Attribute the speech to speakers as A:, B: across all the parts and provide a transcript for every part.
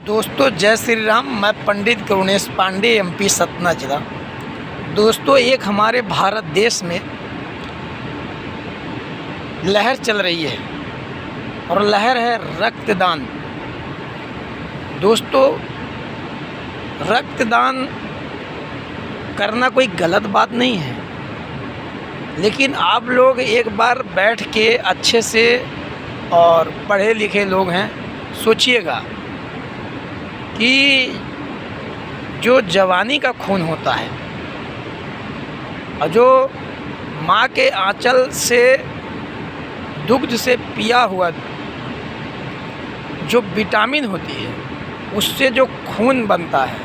A: दोस्तों जय श्री राम। मैं पंडित करुणेश पांडे, एमपी सतना जिला। दोस्तों एक हमारे भारत देश में लहर चल रही है और लहर है रक्तदान। दोस्तों रक्तदान करना कोई गलत बात नहीं है, लेकिन आप लोग एक बार बैठ के अच्छे से, और पढ़े लिखे लोग हैं, सोचिएगा कि जो जवानी का खून होता है और जो माँ के आंचल से दुग्ध से पिया हुआ जो विटामिन होती है, उससे जो खून बनता है,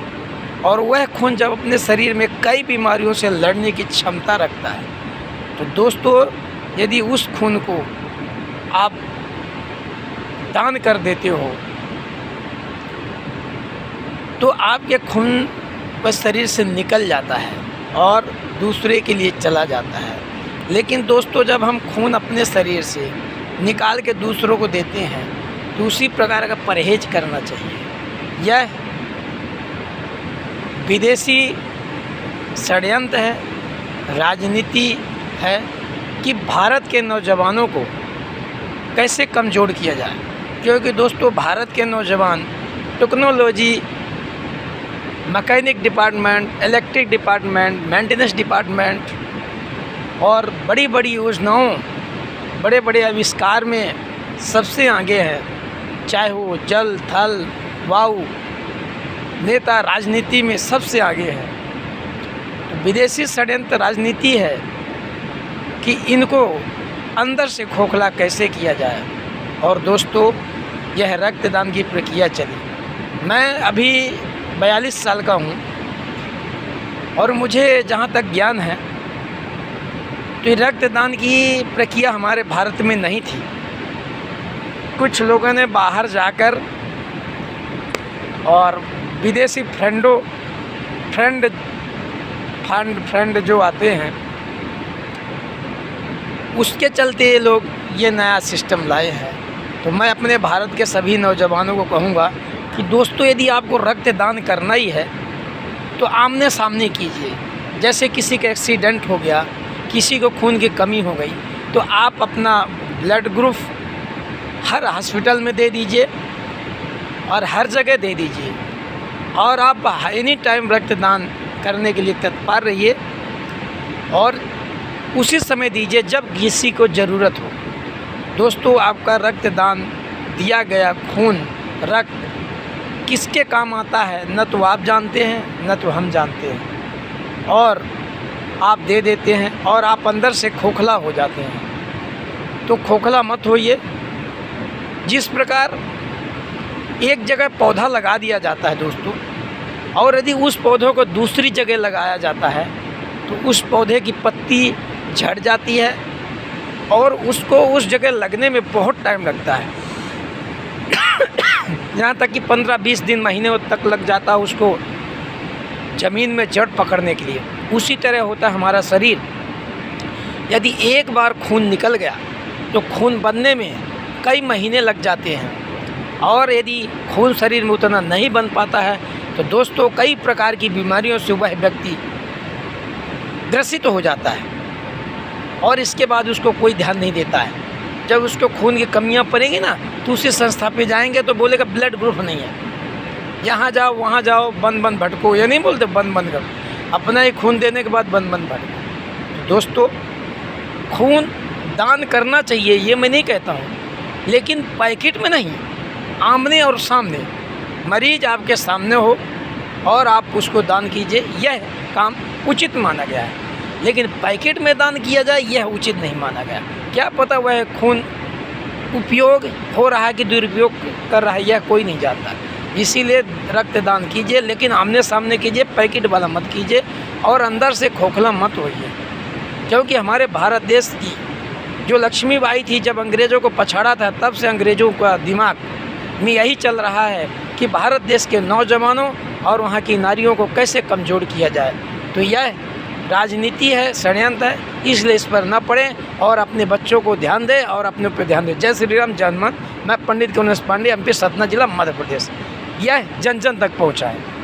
A: और वह खून जब अपने शरीर में कई बीमारियों से लड़ने की क्षमता रखता है, तो दोस्तों यदि उस खून को आप दान कर देते हो तो आपके खून वह शरीर से निकल जाता है और दूसरे के लिए चला जाता है। लेकिन दोस्तों जब हम खून अपने शरीर से निकाल के दूसरों को देते हैं तो उसी प्रकार का परहेज करना चाहिए। यह विदेशी षड्यंत्र है, राजनीति है कि भारत के नौजवानों को कैसे कमज़ोर किया जाए, क्योंकि दोस्तों भारत के नौजवान technology, mechanic department, electric department, maintenance department और बड़ी बड़ी योजनाओं, बड़े बड़े आविष्कार में सबसे आगे है। चाहे वो जल, थल, वायु, नेता, राजनीति में सबसे आगे है। तो विदेशी षड्यंत्र राजनीति है कि इनको अंदर से खोखला कैसे किया जाए। और दोस्तों यह रक्तदान की प्रक्रिया चली। मैं अभी 42 साल का हूँ और मुझे जहाँ तक ज्ञान है तो रक्तदान की प्रक्रिया हमारे भारत में नहीं थी। कुछ लोगों ने बाहर जाकर और विदेशी फ्रेंड जो आते हैं उसके चलते ये लोग ये नया सिस्टम लाए हैं। तो मैं अपने भारत के सभी नौजवानों को कहूँगा कि दोस्तों यदि आपको रक्तदान करना ही है तो आमने सामने कीजिए। जैसे किसी का एक्सीडेंट हो गया, किसी को खून की कमी हो गई, तो आप अपना ब्लड ग्रुप हर हॉस्पिटल में दे दीजिए और हर जगह दे दीजिए, और आप एनी टाइम रक्तदान करने के लिए तत्पर रहिए और उसी समय दीजिए जब किसी को ज़रूरत हो। दोस्तों आपका रक्तदान दिया गया खून, रक्त किसके काम आता है न तो आप जानते हैं न तो हम जानते हैं, और आप दे देते हैं और आप अंदर से खोखला हो जाते हैं। तो खोखला मत होइए। जिस प्रकार एक जगह पौधा लगा दिया जाता है दोस्तों, और यदि उस पौधों को दूसरी जगह लगाया जाता है तो उस पौधे की पत्ती झड़ जाती है और उसको उस जगह लगने में बहुत टाइम लगता है, यहाँ तक कि 15-20 दिन, महीने तक लग जाता है उसको ज़मीन में जड़ पकड़ने के लिए। उसी तरह होता है हमारा शरीर। यदि एक बार खून निकल गया तो खून बनने में कई महीने लग जाते हैं, और यदि खून शरीर में उतना नहीं बन पाता है तो दोस्तों कई प्रकार की बीमारियों से वह व्यक्ति ग्रसित हो जाता है और इसके बाद उसको कोई ध्यान नहीं देता है। जब उसको खून की कमियां पड़ेंगी ना तो उसी संस्था पे जाएंगे तो बोलेगा ब्लड ग्रुप नहीं है, यहाँ जाओ वहाँ जाओ, बन भटको। ये नहीं बोलते बन करो, अपना ही खून देने के बाद बन भटको। तो दोस्तों खून दान करना चाहिए, ये मैं नहीं कहता हूँ, लेकिन पैकेट में नहीं, आमने और सामने। मरीज आपके सामने हो और आप उसको दान कीजिए, यह काम उचित माना गया है। लेकिन पैकेट में दान किया जाए यह उचित नहीं माना गया। क्या पता वह खून उपयोग हो रहा है कि दुरुपयोग कर रहा है, यह कोई नहीं जानता। इसीलिए रक्तदान कीजिए, लेकिन आमने सामने कीजिए, पैकेट वाला मत कीजिए और अंदर से खोखला मत होइए। क्योंकि हमारे भारत देश की जो लक्ष्मीबाई थी, जब अंग्रेज़ों को पछाड़ा था, तब से अंग्रेज़ों का दिमाग में यही चल रहा है कि भारत देश के नौजवानों और वहाँ की नारियों को कैसे कमज़ोर किया जाए। तो यह राजनीति है, षड्यंत्र है, इसलिए इस पर न पड़ें और अपने बच्चों को ध्यान दें और अपने ऊपर ध्यान दें। जय श्री राम, जय हनुमान। मैं पंडित करुणेश पांडे, एमपी सतना जिला, मध्य प्रदेश। यह जन जन तक पहुँचाएँ।